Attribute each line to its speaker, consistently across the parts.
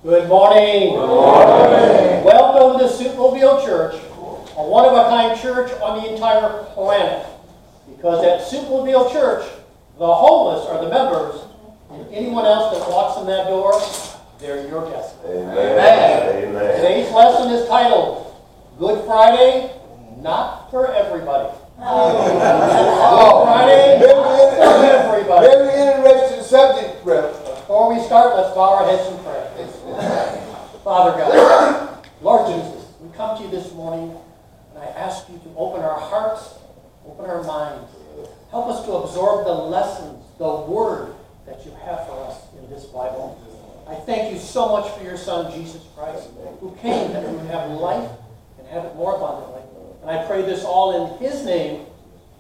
Speaker 1: Good morning.
Speaker 2: Good morning.
Speaker 1: Welcome to Supermobile Church, a one-of-a-kind church on the entire planet. Because at Supermobile Church, the homeless are the members, and anyone else that walks in that door, they're your guests.
Speaker 2: Amen. Amen.
Speaker 1: Today's lesson is titled, Good Friday, Not for Everybody. Good Friday, not for everybody.
Speaker 2: Very interesting subject, brother.
Speaker 1: Before we start, let's bow our heads in prayer. Father God, Lord Jesus, we come to you this morning, and I ask you to open our hearts, open our minds. Help us to absorb the lessons, the word that you have for us in this Bible. I thank you so much for your Son, Jesus Christ, who came that we would have life and have it more abundantly. And I pray this all in his name.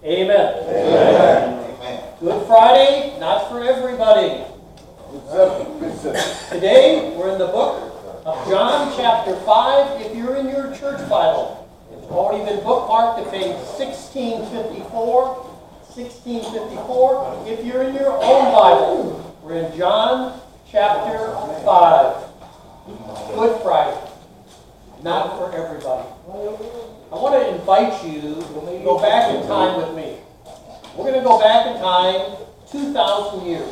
Speaker 1: Amen.
Speaker 2: Amen. Amen.
Speaker 1: Good Friday, not for everybody. Today, we're in the book of John chapter 5. If you're in your church Bible, it's already been bookmarked to page 1654. 1654. If you're in your own Bible, we're in John chapter 5. Good Friday. Not for everybody. I want to invite you to go back in time with me. We're going to go back in time 2,000 years.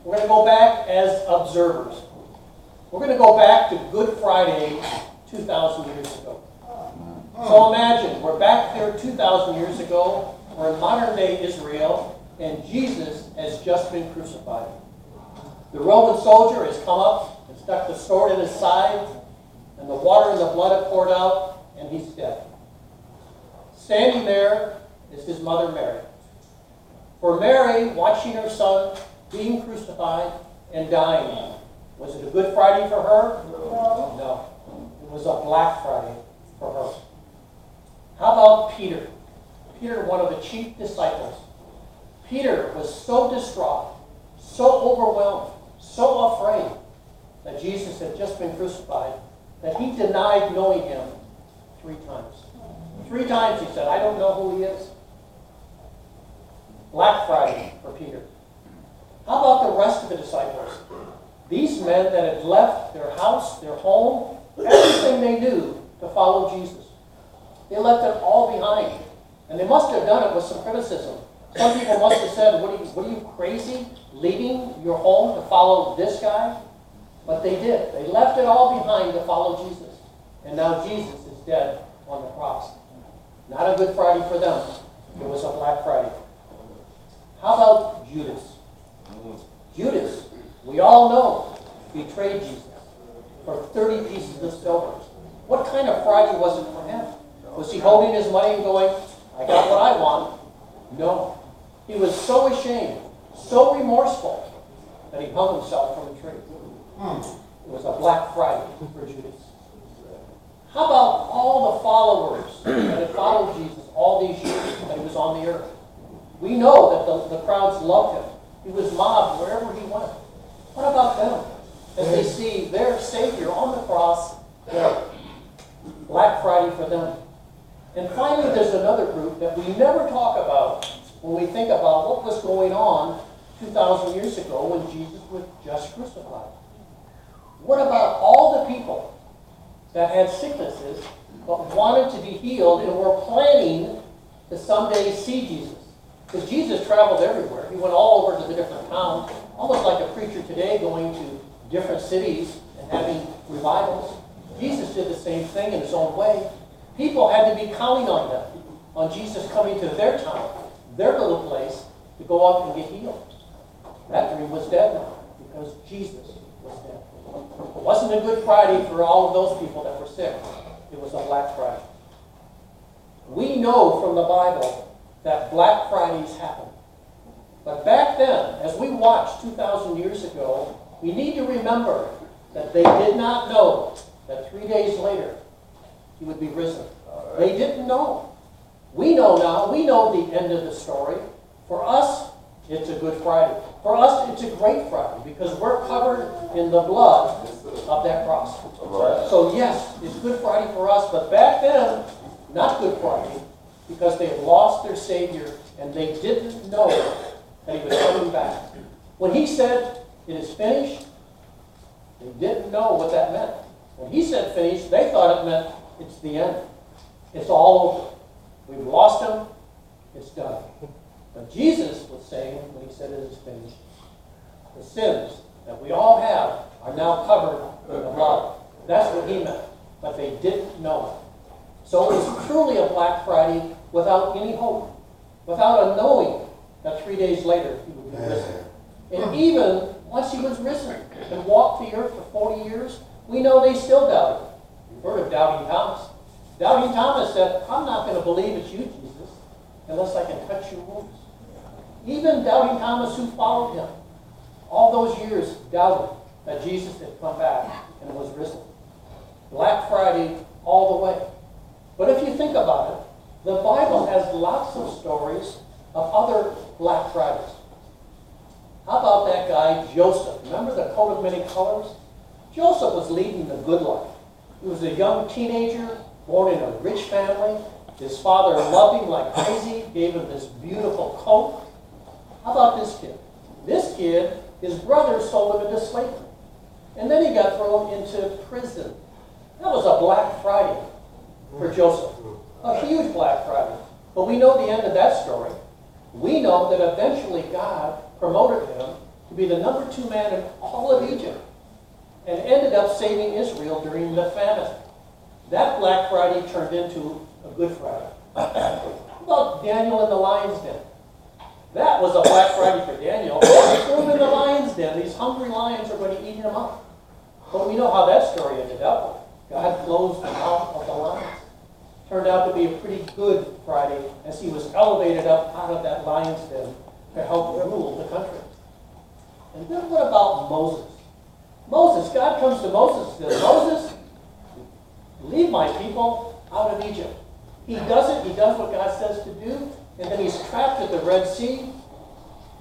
Speaker 1: We're going to go back as observers. We're going to go back to Good Friday 2,000 years ago. So imagine, we're back there 2,000 years ago. We're in modern-day Israel, and Jesus has just been crucified. The Roman soldier has come up and stuck the sword in his side, and the water and the blood have poured out, and he's dead. Standing there is his mother Mary. For Mary, watching her son being crucified and dying, was it a Good Friday for her? No. It was a Black Friday for her. How about Peter? Peter, one of the chief disciples. Peter was so distraught, so overwhelmed, so afraid that Jesus had just been crucified that he denied knowing him 3 times. 3 times he said, I don't know who he is. Black Friday for Peter. How about the rest of the disciples? These men that had left their house, their home, everything they knew to follow Jesus. They left it all behind. And they must have done it with some criticism. Some people must have said, what are you crazy, leaving your home to follow this guy? But they did. They left it all behind to follow Jesus. And now Jesus is dead on the cross. Not a Good Friday for them. It was a Black Friday. How about Judas? Judas, we all know, betrayed Jesus for 30 pieces of silver. What kind of Friday was it for him? Was he holding his money and going, I got what I want? No. He was so ashamed, so remorseful, that he hung himself from a tree. It was a Black Friday for Judas. How about all the followers that had followed Jesus all these years that he was on the earth? We know that the crowds loved him. He was mobbed wherever he went. What about them? As they see their Savior on the cross, Black Friday for them. And finally, there's another group that we never talk about when we think about what was going on 2,000 years ago when Jesus was just crucified. What about all the people that had sicknesses but wanted to be healed and were planning to someday see Jesus? Because Jesus traveled everywhere. He went all over to the different towns, almost like a preacher today going to different cities and having revivals. Jesus did the same thing in his own way. People had to be counting on them, on Jesus coming to their town, their little place, to go out and get healed. That dream was dead now, because Jesus was dead. It wasn't a Good Friday for all of those people that were sick. It was a Black Friday. We know from the Bible that Black Fridays happen. But back then, as we watched 2,000 years ago, we need to remember that they did not know that 3 days later he would be risen. They didn't know. We know now. We know the end of the story. For us, it's a Good Friday. For us, it's a great Friday because we're covered in the blood of that cross. So yes, it's Good Friday for us, but back then, not Good Friday, because they had lost their Savior and they didn't know that he was coming back. When he said, it is finished, They didn't know what that meant. When he said finish, they thought it meant it's the end. It's all over. We've lost him. It's done. But Jesus was saying, when he said it is finished, the sins that we all have are now covered in the blood. That's what he meant. But they didn't know it. So it was truly a Black Friday without any hope, without a knowing that 3 days later he would be risen. And even once he was risen and walked the earth for 40 years, we know they still doubted. You've heard of Doubting Thomas. Doubting Thomas said, I'm not going to believe it's you, Jesus, unless I can touch your wounds. Even Doubting Thomas, who followed him all those years, doubted that Jesus had come back and was risen. Black Friday all the way. But if you think about it, the Bible has lots of stories of other Black Fridays. How about that guy, Joseph? Remember the coat of many colors? Joseph was leading the good life. He was a young teenager, born in a rich family. His father loved him like crazy, gave him this beautiful coat. How about this kid? This kid, his brother sold him into slavery. And then he got thrown into prison. That was a Black Friday for Joseph. A huge Black Friday. But we know the end of that story. We know that eventually God promoted him to be the number 2 man in all of Egypt and ended up saving Israel during the famine. That Black Friday turned into a Good Friday. How about Daniel in the lion's den? That was a Black Friday for Daniel. They threw him in the lion's den. These hungry lions are going to eat him up. But we know how that story ended up. God closed the mouth of the lions. Turned out to be a pretty good Friday as he was elevated up out of that lion's den to help rule the country. And then what about Moses? Moses, God comes to Moses and says, Moses, lead my people out of Egypt. He does it. He does what God says to do. And then he's trapped at the Red Sea.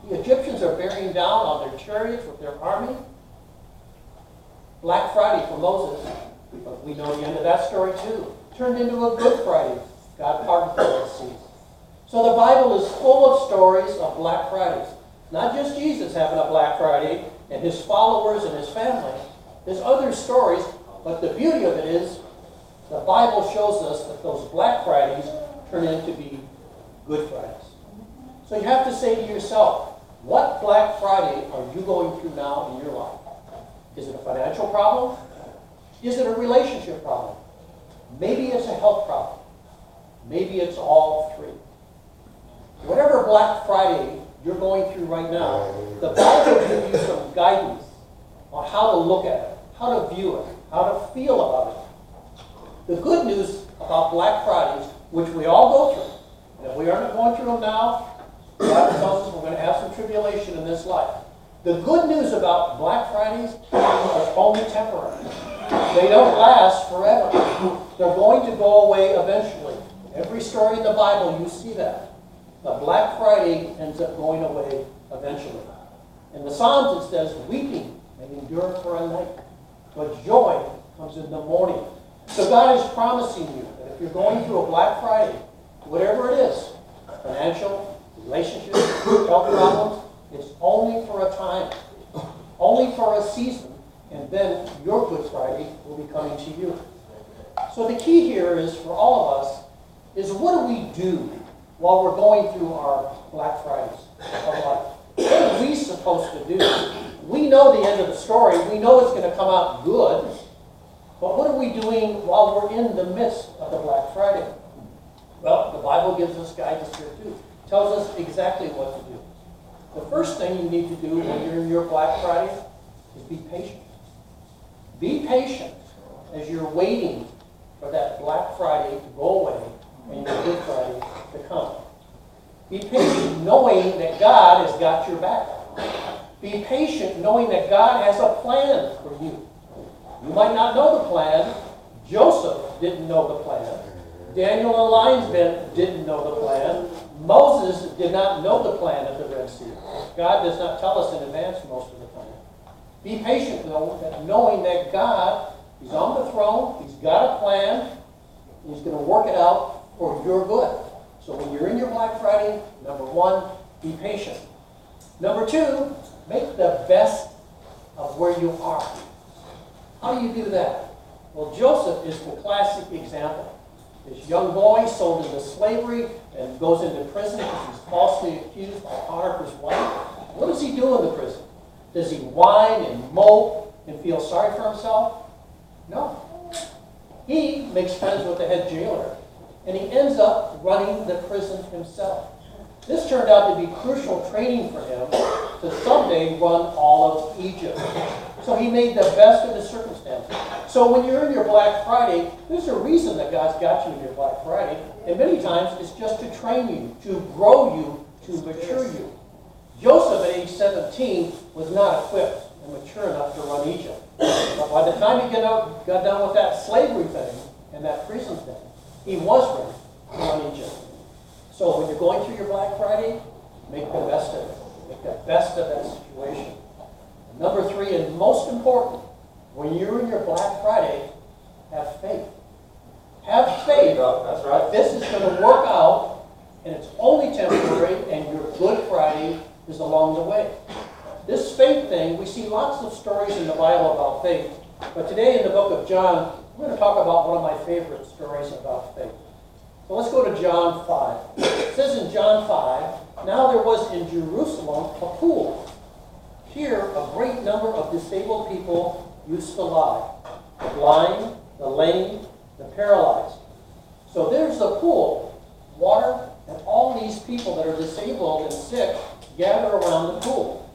Speaker 1: The Egyptians are bearing down on their chariots with their army. Black Friday for Moses. But we know the end of that story too. Turned into a Good Friday. God pardoned the Red Sea. So the Bible is full of stories of Black Fridays. Not just Jesus having a Black Friday and his followers and his family. There's other stories, but the beauty of it is the Bible shows us that those Black Fridays turn into be Good Fridays. So you have to say to yourself, what Black Friday are you going through now in your life? Is it a financial problem? Is it a relationship problem? Maybe it's a health problem. Maybe it's all three. Whatever Black Friday you're going through right now, the Bible gives you some guidance on how to look at it, how to view it, how to feel about it. The good news about Black Fridays, which we all go through, and if we aren't going through them now, the Bible tells us we're going to have some tribulation in this life. The good news about Black Fridays is only temporary. They don't last forever. They're going to go away eventually. Every story in the Bible, you see that. But Black Friday ends up going away eventually. In the Psalms it says, weeping may endure for a night, but joy comes in the morning. So God is promising you that if you're going through a Black Friday, whatever it is, financial, relationship, health problems, it's only for a time, only for a season, and then your Good Friday will be coming to you. So the key here is, for all of us, is what do we do while we're going through our Black Fridays of life? What are we supposed to do? We know the end of the story. We know it's going to come out good. But what are we doing while we're in the midst of the Black Friday? Well, the Bible gives us guidance here too. It tells us exactly what to do. The first thing you need to do when you're in your Black Friday is be patient. Be patient as you're waiting for that Black Friday to go away and your Good Friday to come. Be patient knowing that God has got your back. Be patient knowing that God has a plan for you. You might not know the plan. Joseph didn't know the plan. Daniel in the lion's den didn't know the plan. Moses did not know the plan of the Red Sea. God does not tell us in advance most of the time. Be patient, though, knowing that God, He's on the throne, He's got a plan, He's going to work it out for your good. So when you're in your Black Friday, number one, be patient. Number two, make the best of where you are. How do you do that? Well, Joseph is the classic example. This young boy sold into slavery and goes into prison because he's falsely accused by Potiphar's wife. What does he do in the prison? Does he whine and mope and feel sorry for himself? No. He makes friends with the head jailer, and he ends up running the prison himself. This turned out to be crucial training for him to someday run all of Egypt. So he made the best of his circumstances. So when you're in your Black Friday, there's a reason that God's got you in your Black Friday. And many times it's just to train you, to grow you, to mature you. Joseph at age 17 was not equipped and mature enough to run Egypt. But by the time he got done with that slavery thing and that prison thing, he was ready to run Egypt. So when you're going through your Black Friday, make the best of it. Make the best of that situation. And number 3, and most important, when you're in your Black Friday, have faith. Have faith.
Speaker 3: That's right.
Speaker 1: This is going to work out, and it's only temporary, and your Good Friday is along the way. This faith thing, we see lots of stories in the Bible about faith. But today in the book of John, we're going to talk about one of my favorite stories about faith. So let's go to John 5. It says in John 5, now there was in Jerusalem a pool. Here a great number of disabled people used to lie. The blind, the lame, the paralyzed. So there's the pool, water, and all these people that are disabled and sick gather around the pool.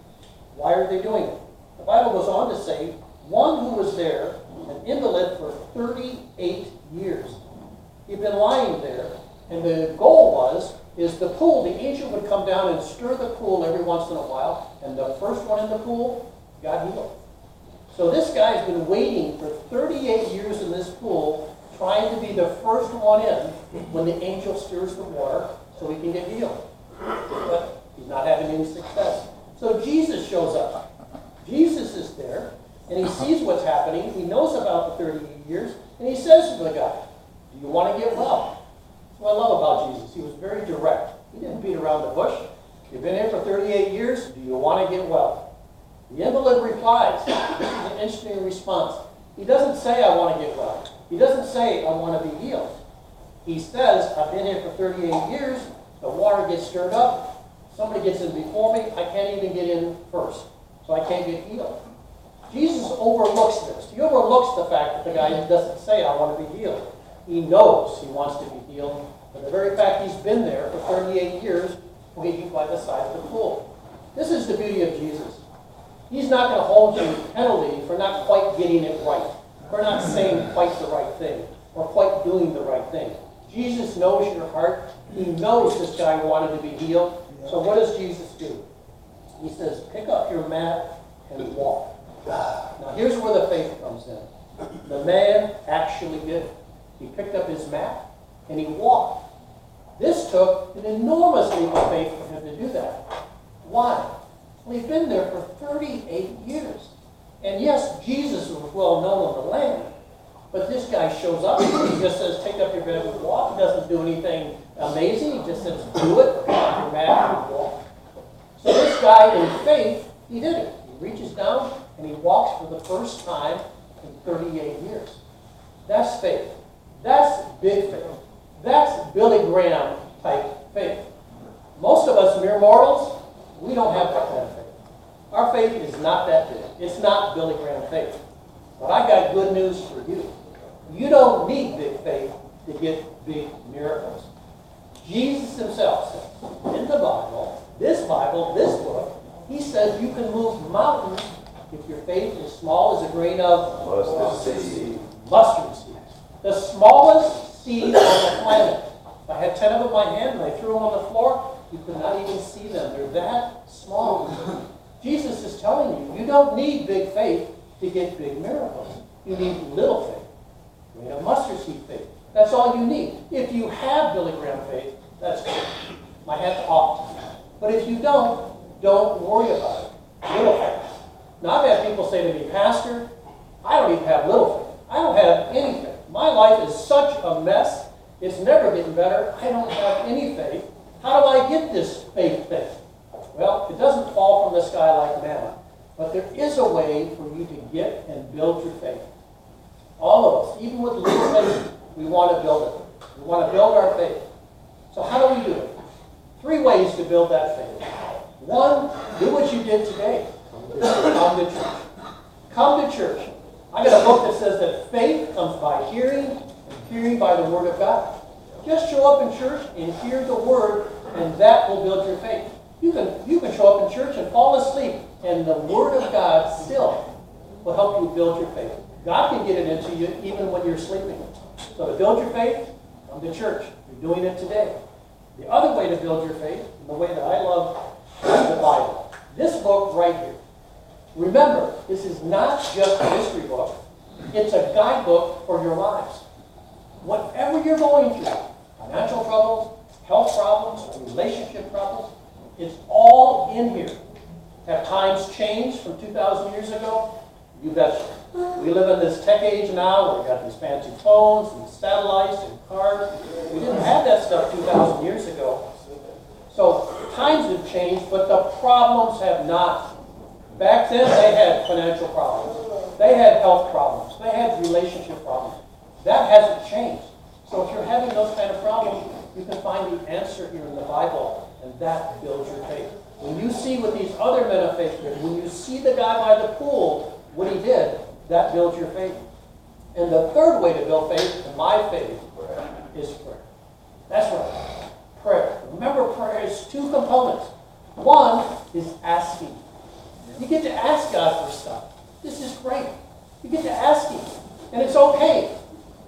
Speaker 1: Why are they doing it? The Bible goes on to say, one who was there, an invalid for 38 years. He'd been lying there, and the goal is the pool, the angel would come down and stir the pool every once in a while, and the first one in the pool got healed. So this guy's been waiting for 38 years in this pool, trying to be the first one in when the angel stirs the water so he can get healed. But he's not having any success. So Jesus shows up. Jesus is there, and he sees what's happening. He knows about the 38 years, and he says to the guy, do you want to get well? That's what I love about Jesus. He was very direct. He didn't beat around the bush. You've been here for 38 years. Do you want to get well? The invalid replies. This is an interesting response. He doesn't say, I want to get well. He doesn't say, I want to be healed. He says, I've been here for 38 years. The water gets stirred up. Somebody gets in before me. I can't even get in first. So I can't get healed. Jesus overlooks this. He overlooks the fact that the guy doesn't say, I want to be healed. He knows he wants to be healed. But the very fact he's been there for 38 years, waiting by the side of the pool. This is the beauty of Jesus. He's not going to hold you penalty for not quite getting it right, for not saying quite the right thing, or quite doing the right thing. Jesus knows your heart. He knows this guy wanted to be healed. So what does Jesus do? He says, pick up your mat and walk. Now here's where the faith comes in. The man actually did it. He picked up his mat and he walked. This took an enormous leap of faith for him to do that. Why? Well, he'd been there for 38 years. And yes, Jesus was well known on the land. But this guy shows up, he just says, take up your bed and walk. He doesn't do anything amazing. He just says, do it, pick up your mat and walk. So this guy, in faith, he did it. He reaches down and he walks for the first time in 38 years. That's faith. That's big faith. That's Billy Graham type faith. Most of us mere mortals, we don't have that kind of faith. Our faith is not that big. It's not Billy Graham faith. But I got good news for you. You don't need big faith to get big miracles. Jesus himself says in the Bible, this book, he says you can move mountains if your faith is small as a grain of
Speaker 2: Mustard seed.
Speaker 1: Mustard seed. The smallest seed on the planet. If I had 10 of them in my hand and I threw them on the floor, you could not even see them. They're that small. Jesus is telling you, you don't need big faith to get big miracles. You need little faith. Grain of mustard seed faith. That's all you need. If you have Billy Graham faith, that's good. My hat's off to you. But if you don't worry about it. Little faith. Now I've had people say to me, Pastor, I don't even have little faith. I don't have any faith. My life is such a mess. It's never getting better. I don't have any faith. How do I get this faith thing? Well, it doesn't fall from the sky like manna. But there is a way for you to get and build your faith. All of us, even with little faith, we want to build it. We want to build our faith. So how do we do it? 3 ways to build that faith. 1, do what you did today. Come to church. Come to church. I got a book that says that faith comes by hearing, and hearing by the Word of God. Just show up in church and hear the Word, and that will build your faith. You can show up in church and fall asleep, and the Word of God still will help you build your faith. God can get it into you even when you're sleeping. So to build your faith, come to church. You're doing it today. The other way to build your faith, and the way that I love, is the Bible. This book right here. Remember, this is not just a history book. It's a guidebook for your lives. Whatever you're going through, financial troubles, health problems, relationship problems, it's all in here. Have times changed from 2,000 years ago? You bet. We live in this tech age now where we got these fancy phones and satellites and cars. We didn't have that stuff 2,000 years ago. So times have changed, but the problems have not. Back then, they had financial problems. They had health problems. They had relationship problems. That hasn't changed. So if you're having those kind of problems, you can find the answer here in the Bible, and that builds your faith. When you see what these other men of faith did, when you see the guy by the pool, what he did, that builds your faith. And the third way to build faith, and my faith, is prayer. That's right. Prayer. Remember, prayer is 2 components. One is asking. You get to ask God for stuff. This is great. You get to ask Him. And it's okay.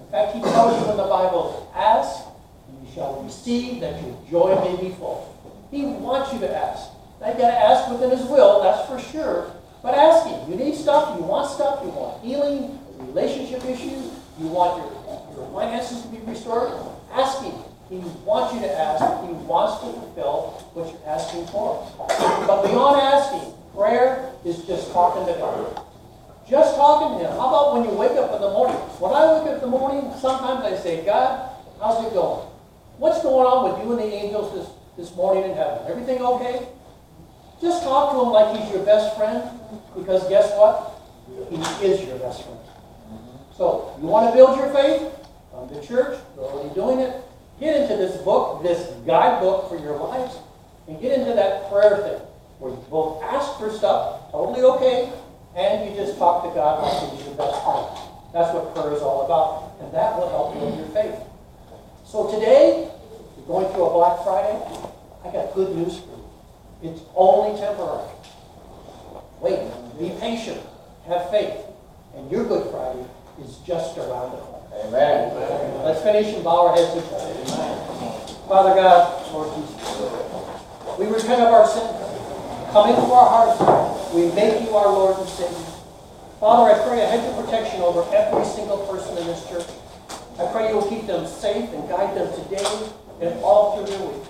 Speaker 1: In fact, He tells you in the Bible, ask, and you shall receive, that your joy may be full. He wants you to ask. Now, you've got to ask within His will, that's for sure. But ask Him. You need stuff, you want healing, relationship issues, you want your finances to be restored. Ask Him. He wants you to ask. He wants to fulfill what you're asking for. But beyond asking, prayer is just talking to God. Just talking to Him. How about when you wake up in the morning? When I wake up in the morning, sometimes I say, God, how's it going? What's going on with you and the angels this morning in heaven? Everything okay? Just talk to Him like He's your best friend, because guess what? He is your best friend. So, you want to build your faith? Come to church. You're already doing it. Get into this book, this guidebook for your lives, and get into that prayer thing, where you both ask for stuff, totally okay, and you just talk to God like He's your best friend. That's what prayer is all about, and that will help build your faith. So today, you're going through a Black Friday. I got good news for you. It's only temporary. Wait, be patient, have faith, and your Good Friday is just around the corner.
Speaker 2: Amen.
Speaker 1: Let's finish and bow our heads and pray. Father God, Lord Jesus, we repent of our sin. Come into our hearts. We make you our Lord and Savior. Father, I pray a hedge of protection over every single person in this church. I pray you will keep them safe and guide them today and all through their week.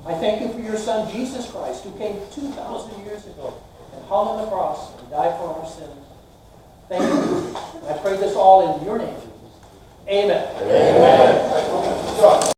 Speaker 1: I thank you for your Son, Jesus Christ, who came 2,000 years ago and hung on the cross and died for our sins. Thank you. I pray this all in your name, Jesus. Amen.
Speaker 2: Amen.